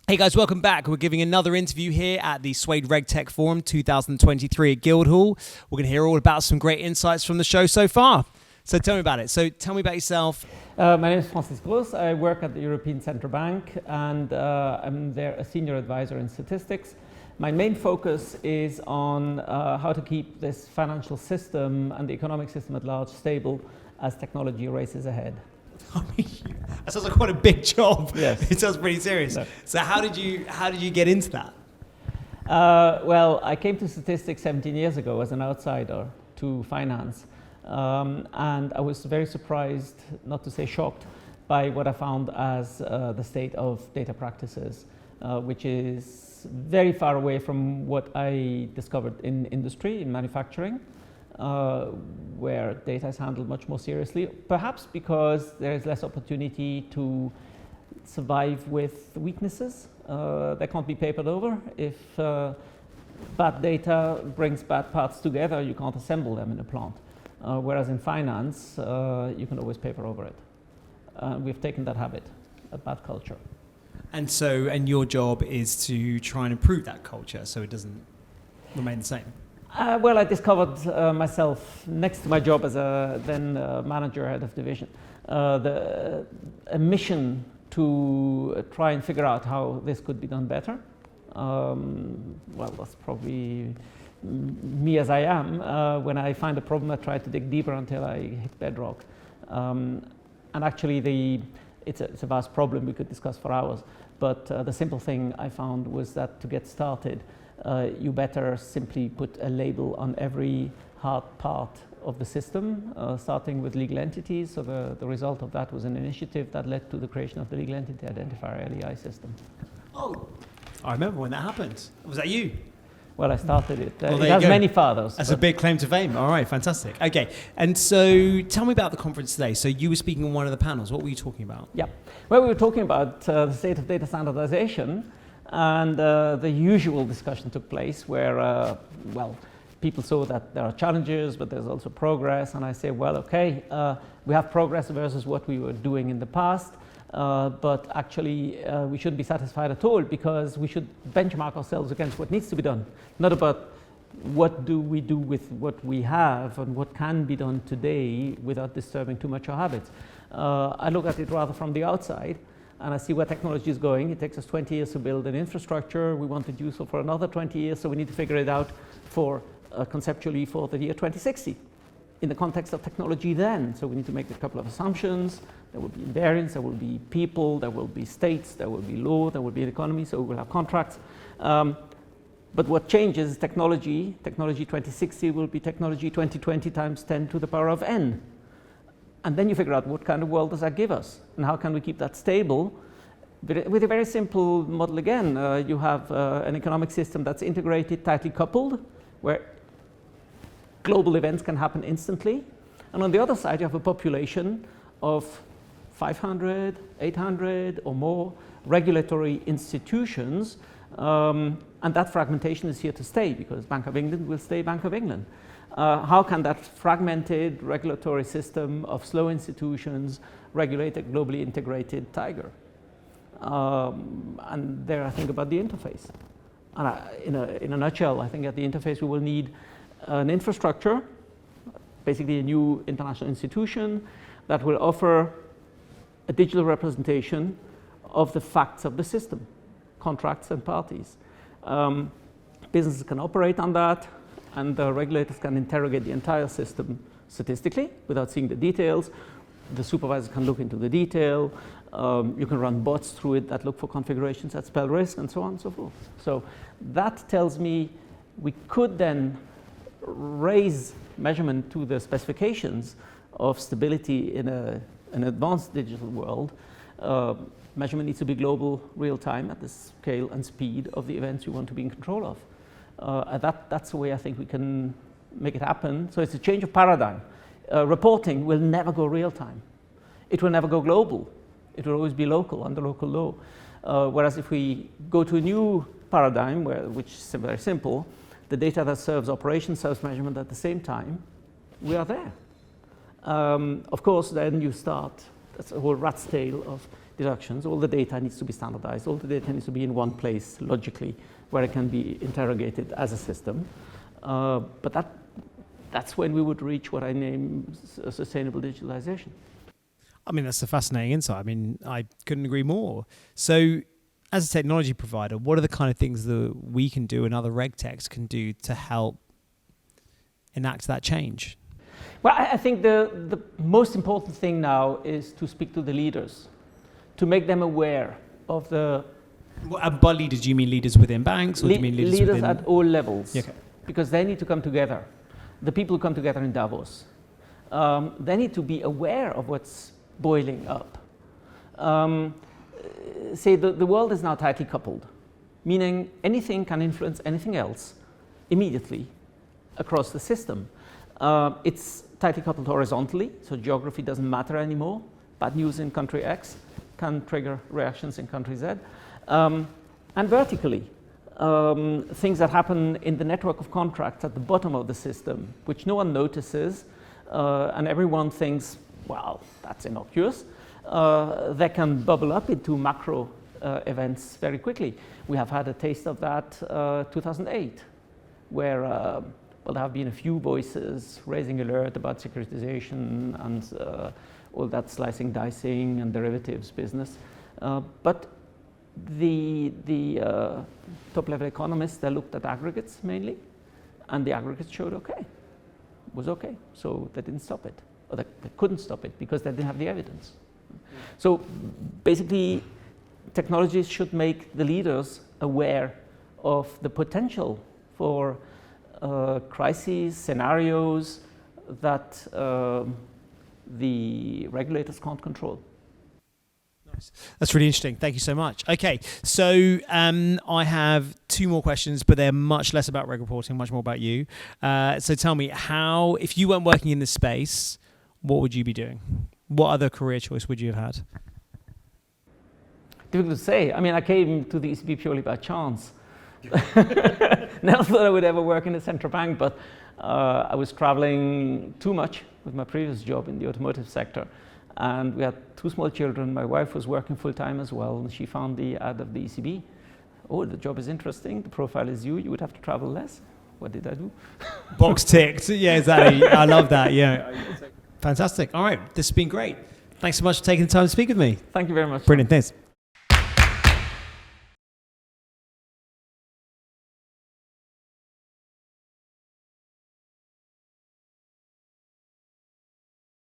Hey guys, welcome back. We're giving another interview here at the Suede RegTech Forum 2023 at Guildhall. We're going to hear all about some great insights from the show so far. So tell me about it. So tell me about yourself. My name is Francis Groos. I work at the European Central Bank and I'm there a senior advisor in statistics. My main focus is on how to keep this financial system and the economic system at large stable as technology races ahead. That sounds like quite a big job. Yes. It sounds pretty serious. No. So how did you get into that? Well, I came to statistics 17 years ago as an outsider to finance. And I was very surprised, not to say shocked, by what I found as the state of data practices, which is very far away from what I discovered in industry, in manufacturing, where data is handled much more seriously, perhaps because there is less opportunity to survive with weaknesses. They can't be papered over. If bad data brings bad parts together, you can't assemble them in a plant. Whereas in finance, you can always paper over it. We've taken that habit, a bad culture. And your job is to try and improve that culture so it doesn't remain the same. Well, I discovered myself next to my job as a then manager, head of division, a mission to try and figure out how this could be done better. Well, that's probably me as I am. When I find a problem, I try to dig deeper until I hit bedrock. And actually, it's a vast problem we could discuss for hours. But the simple thing I found was that to get started, you better simply put a label on every hard part of the system, starting with legal entities. So the result of that was an initiative that led to the creation of the Legal Entity Identifier, LEI system. Oh, I remember when that happened. Was that you? Well, I started it. Well, it has many fathers. That's a big claim to fame. All right, fantastic. Okay, and so tell me about the conference today. So you were speaking on one of the panels. What were you talking about? Yeah, well, we were talking about the state of data standardization, and the usual discussion took place where, well, people saw that there are challenges, but there's also progress. And I say, well, okay, we have progress versus what we were doing in the past. But actually, we shouldn't be satisfied at all because we should benchmark ourselves against what needs to be done, not about what do we do with what we have and what can be done today without disturbing too much our habits. I look at it rather from the outside and I see where technology is going. It takes us 20 years to build an infrastructure. We want to do so for another 20 years, so we need to figure it out for conceptually for the year 2060. In the context of technology then. So we need to make a couple of assumptions. There will be invariants, there will be people, there will be states, there will be law, there will be an economy, so we will have contracts. But what changes is technology. Technology 2060 will be technology 2020 times 10 to the power of n. And then you figure out what kind of world does that give us? And how can we keep that stable? With a very simple model again, you have an economic system that's integrated, tightly coupled, where global events can happen instantly. And on the other side, you have a population of 500, 800 or more regulatory institutions. And that fragmentation is here to stay because Bank of England will stay Bank of England. How can that fragmented regulatory system of slow institutions regulate a globally integrated tiger? And there I think about the interface. And in a nutshell, I think at the interface we will need an infrastructure, basically a new international institution that will offer a digital representation of the facts of the system, contracts and parties. Businesses can operate on that, and the regulators can interrogate the entire system statistically without seeing the details. The supervisor can look into the detail. You can run bots through it that look for configurations that spell risk and so on and so forth. So that tells me we could then raise measurement to the specifications of stability in an advanced digital world. Measurement needs to be global, real time at the scale and speed of the events you want to be in control of. That's the way I think we can make it happen. So it's a change of paradigm. Reporting will never go real time. It will never go global. It will always be local under local law. Whereas if we go to a new paradigm, which is very simple, the data that serves operation serves measurement at the same time, we are there. Of course, then you start, that's a whole rat's tail of deductions. All the data needs to be standardized. All the data needs to be in one place logically where it can be interrogated as a system. But that's when we would reach what I name sustainable digitalization. I mean, that's a fascinating insight. I mean, I couldn't agree more. So as a technology provider, what are the kind of things that we can do and other regtechs can do to help enact that change? Well, I think the most important thing now is to speak to the leaders, to make them aware of the... By leaders, do you mean leaders within banks? Or do you mean leaders within... at all levels, okay. Because they need to come together. The people who come together in Davos, they need to be aware of what's boiling up. Say the world is now tightly coupled, meaning anything can influence anything else immediately across the system. It's tightly coupled horizontally, so geography doesn't matter anymore. Bad news in country X can trigger reactions in country Z. And vertically, things that happen in the network of contracts at the bottom of the system, which no one notices, and everyone thinks, well, that's innocuous. They can bubble up into macro events very quickly. We have had a taste of that 2008, where well, there have been a few voices raising alert about securitization and all that slicing, dicing, and derivatives business. But the top-level economists, they looked at aggregates mainly, and the aggregates showed okay, was okay. So they didn't stop it, or they couldn't stop it because they didn't have the evidence. So basically, technologies should make the leaders aware of the potential for crises, scenarios that the regulators can't control. Nice. That's really interesting. Thank you so much. Okay, so I have two more questions, but they're much less about reg reporting, much more about you. So tell me, how, if you weren't working in this space, what would you be doing? What other career choice would you have had? Difficult to say. I mean, I came to the ECB purely by chance. Never thought I would ever work in a central bank, but I was traveling too much with my previous job in the automotive sector. And we had two small children. My wife was working full-time as well, and she found the ad of the ECB. Oh, the job is interesting. The profile is you. You would have to travel less. What did I do? Box ticked. Yeah, exactly. I love that. Yeah. Fantastic. All right. This has been great. Thanks so much for taking the time to speak with me. Thank you very much. Brilliant. Thanks.